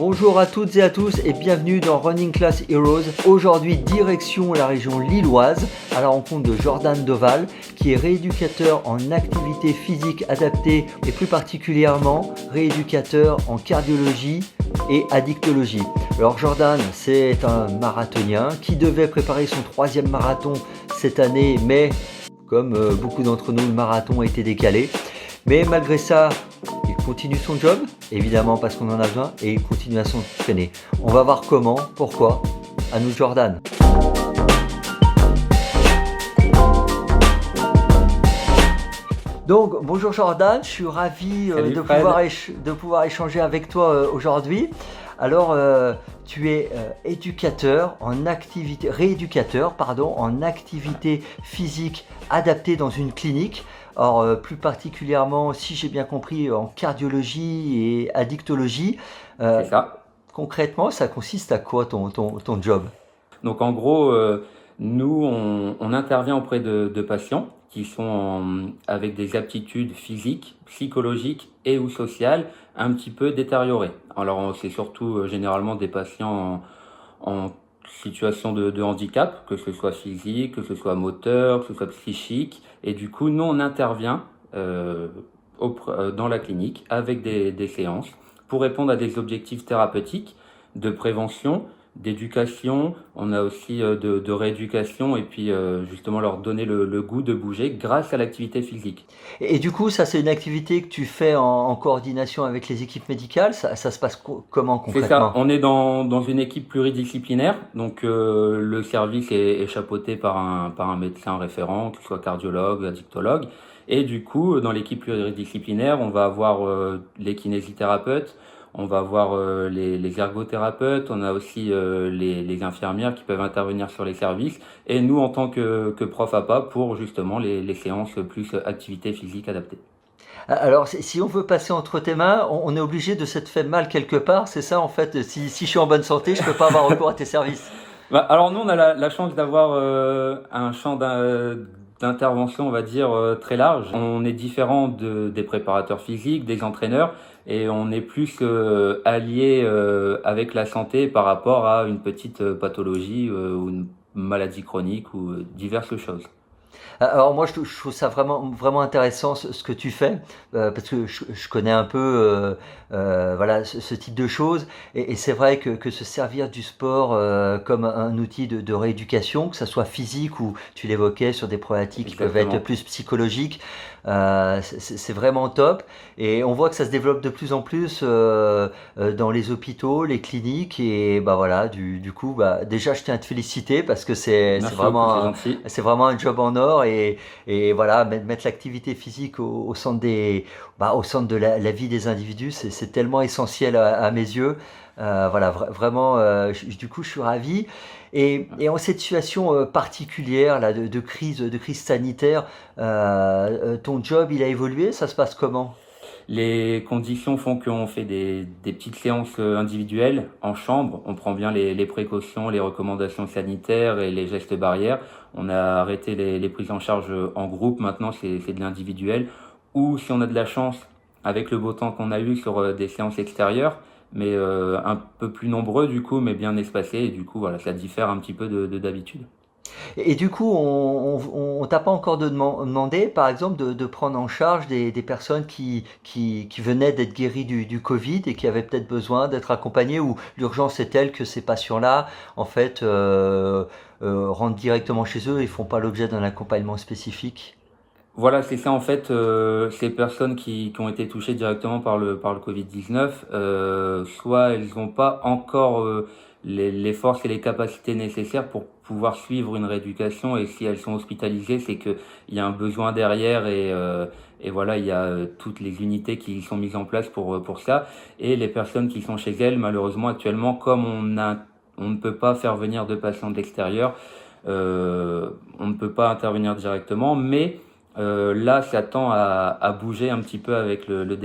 Bonjour à toutes et à tous et bienvenue dans Running Class Heroes. Aujourd'hui, direction la région lilloise à la rencontre de Jordan Doval qui est rééducateur en activité physique adaptée et plus particulièrement rééducateur en cardiologie et addictologie. Alors Jordan, c'est un marathonien qui devait préparer son 3e marathon cette année, mais comme beaucoup d'entre nous, le marathon a été décalé. Mais malgré ça, il continue son job, évidemment parce qu'on en a besoin, et il continue à s'entraîner. On va voir comment, pourquoi. À nous Jordan. Donc bonjour Jordan, je suis ravi de pouvoir échanger avec toi aujourd'hui. Alors tu es rééducateur en activité physique adaptée dans une clinique. Alors plus particulièrement, si j'ai bien compris, en cardiologie et addictologie. C'est ça. Concrètement, ça consiste à quoi ton job? Donc en gros, nous, on intervient auprès de patients qui sont avec des aptitudes physiques, psychologiques et ou sociales un petit peu détériorées. Alors c'est surtout généralement des patients en situation de handicap, que ce soit physique, que ce soit moteur, que ce soit psychique. Et du coup, nous, on intervient dans la clinique avec des séances pour répondre à des objectifs thérapeutiques, de prévention, d'éducation. On a aussi de rééducation et puis justement leur donner le goût de bouger grâce à l'activité physique. Et du coup, ça c'est une activité que tu fais en coordination avec les équipes médicales. Ça se passe comment C'est ça, concrètement? on est dans une équipe pluridisciplinaire, donc le service est chapeauté par un médecin référent, que ce soit cardiologue, addictologue, et du coup, dans l'équipe pluridisciplinaire, on va avoir les kinésithérapeutes, on va avoir les ergothérapeutes, on a aussi les infirmières qui peuvent intervenir sur les services, et nous en tant que prof APA pour justement les séances plus activité physique adaptée. Alors, si on veut passer entre tes mains, on est obligé de s'être fait mal quelque part, c'est ça en fait? Si je suis en bonne santé, je peux pas avoir recours à tes services. Bah, alors nous, on a la chance d'avoir un champ d'intervention, on va dire, très large. On est différent des préparateurs physiques, des entraîneurs, et on est plus allié avec la santé par rapport à une petite pathologie ou une maladie chronique ou diverses choses. Alors moi, je trouve ça vraiment intéressant ce que tu fais, parce que je connais un peu voilà, ce type de choses. Et c'est vrai que se servir du sport comme un outil de rééducation, que ça soit physique ou tu l'évoquais sur des problématiques qui peuvent être Exactement. plus psychologiques, c'est vraiment top. Et on voit que ça se développe de plus en plus dans les hôpitaux, les cliniques. Et bah voilà, du coup, bah, déjà je tiens à te féliciter parce que Merci beaucoup, c'est gentil. c'est vraiment un job en or et voilà, mettre l'activité physique au centre au centre de la vie des individus, c'est tellement essentiel à mes yeux. Voilà, vraiment, du coup, je suis ravi. Et en cette situation particulière là, de crise sanitaire, ton job, il a évolué, ça se passe comment? Les conditions font qu'on fait des petites séances individuelles en chambre. On prend bien les précautions, les recommandations sanitaires et les gestes barrières. On a arrêté les prises en charge en groupe. Maintenant, c'est de l'individuel. Ou si on a de la chance, avec le beau temps qu'on a eu sur des séances extérieures, mais un peu plus nombreux du coup, mais bien espacés. Et du coup, voilà, ça diffère un petit peu de d'habitude. Et du coup, on t'a pas encore demandé, par exemple, de prendre en charge des personnes qui venaient d'être guéries du Covid et qui avaient peut-être besoin d'être accompagnées, ou l'urgence est telle que ces patients-là, en fait, rentrent directement chez eux et font pas l'objet d'un accompagnement spécifique. Voilà, c'est ça en fait, ces personnes qui ont été touchées directement par le Covid-19, soit elles n'ont pas encore les forces et les capacités nécessaires pour pouvoir suivre une rééducation, et si elles sont hospitalisées, c'est qu'il y a un besoin derrière, et voilà, il y a toutes les unités qui sont mises en place pour ça. Et les personnes qui sont chez elles, malheureusement actuellement, comme on ne peut pas faire venir de patients de l'extérieur, on ne peut pas intervenir directement, mais là, ça tend à bouger un petit peu avec le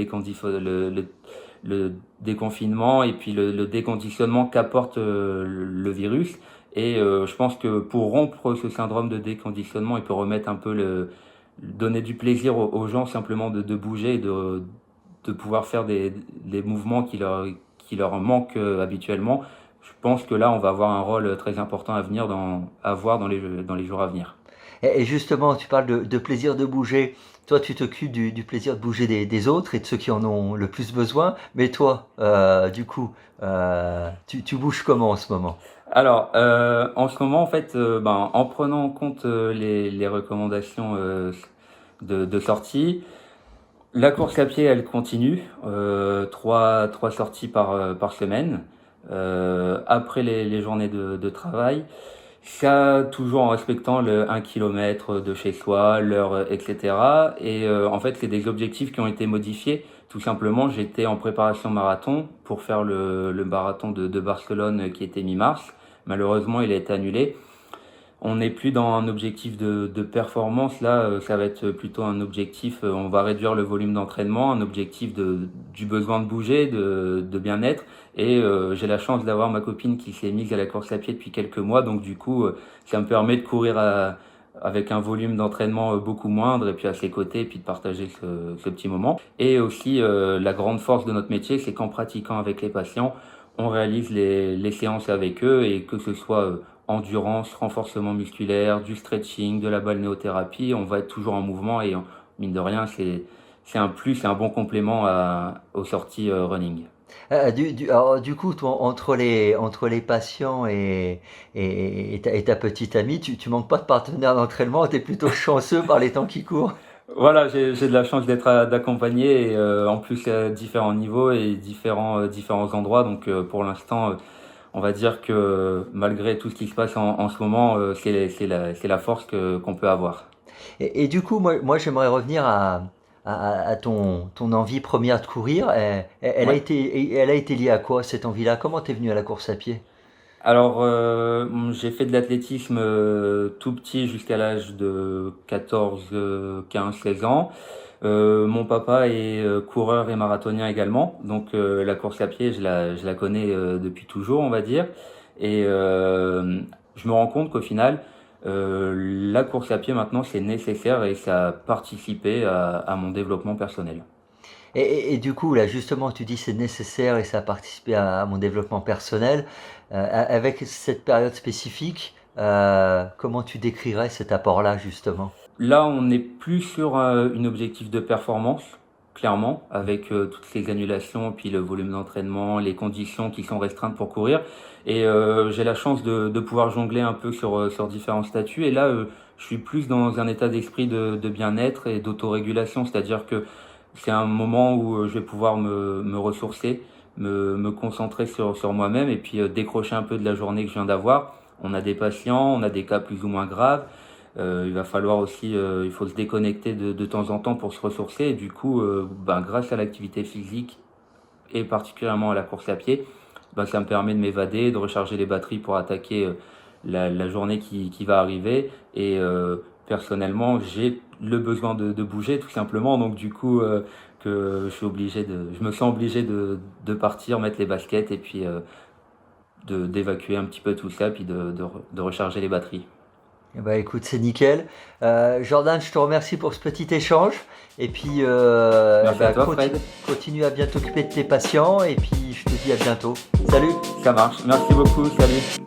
déconfinement et puis le déconditionnement qu'apporte le virus. Et je pense que pour rompre ce syndrome de déconditionnement et pour remettre un peu donner du plaisir aux gens simplement de bouger et de pouvoir faire des mouvements qui leur manque habituellement. Je pense que là, on va avoir un rôle très important à venir à voir dans les jours à venir. Et justement, tu parles de plaisir de bouger. Toi, tu t'occupes du plaisir de bouger des autres et de ceux qui en ont le plus besoin. Mais toi, du coup, tu bouges comment en ce moment? Alors, en ce moment, en fait, en prenant en compte les recommandations de sortie, la course à pied, elle continue. Trois sorties par semaine. Après les journées de travail. Ça, toujours en respectant le 1 km de chez soi, l'heure, etc. Et en fait, c'est des objectifs qui ont été modifiés. Tout simplement, j'étais en préparation marathon pour faire le marathon de Barcelone qui était mi-mars. Malheureusement, il a été annulé. On n'est plus dans un objectif de performance. Là, ça va être plutôt un objectif, on va réduire le volume d'entraînement, un objectif du besoin de bouger, de bien-être. Et j'ai la chance d'avoir ma copine qui s'est mise à la course à pied depuis quelques mois. Donc du coup, ça me permet de courir avec un volume d'entraînement beaucoup moindre et puis à ses côtés et puis de partager ce petit moment. Et aussi, la grande force de notre métier, c'est qu'en pratiquant avec les patients, on réalise les séances avec eux et que ce soit endurance, renforcement musculaire, du stretching, de la balnéothérapie, on va être toujours en mouvement et mine de rien, c'est un plus, c'est un bon complément aux sorties running. Alors, du coup, toi, entre les patients et ta petite amie, tu manques pas de partenaire d'entraînement, tu es plutôt chanceux par les temps qui courent. Voilà, j'ai de la chance d'être d'accompagner et en plus à différents niveaux et différents endroits. Donc pour l'instant, on va dire que malgré tout ce qui se passe en ce moment, c'est la force qu'on peut avoir. Et du coup, moi j'aimerais revenir à ton envie première de courir. Ouais. Elle a été liée à quoi, cette envie-là? Comment t'es venu à la course à pied? Alors, j'ai fait de l'athlétisme tout petit jusqu'à l'âge de 14, 15, 16 ans. Mon papa est coureur et marathonien également, donc la course à pied, je la connais depuis toujours, on va dire. Et je me rends compte qu'au final, la course à pied maintenant, c'est nécessaire et ça a participé à mon développement personnel. Et du coup, là, justement, tu dis c'est nécessaire et ça a participé à mon développement personnel. Avec cette période spécifique, comment tu décrirais cet apport-là, justement? Là, on n'est plus sur un objectif de performance, clairement, avec toutes les annulations, puis le volume d'entraînement, les conditions qui sont restreintes pour courir. Et j'ai la chance de pouvoir jongler un peu sur différents statuts. Et là, je suis plus dans un état d'esprit de bien-être et d'autorégulation, c'est-à-dire que c'est un moment où je vais pouvoir me ressourcer, me concentrer sur moi-même et puis décrocher un peu de la journée que je viens d'avoir. On a des patients, on a des cas plus ou moins graves. Il va falloir aussi, il faut se déconnecter de temps en temps pour se ressourcer. Et du coup, grâce à l'activité physique et particulièrement à la course à pied, ça me permet de m'évader, de recharger les batteries pour attaquer la journée qui va arriver. Et personnellement, j'ai le besoin de bouger tout simplement. Donc du coup, je me sens obligé de partir, mettre les baskets et puis d'évacuer un petit peu tout ça, puis de recharger les batteries. Eh ben, écoute, c'est nickel. Jordan, je te remercie pour ce petit échange. Et puis, Merci à toi, Fred. continue à bien t'occuper de tes patients. Et puis, je te dis à bientôt. Salut! Ça marche. Merci beaucoup. Salut.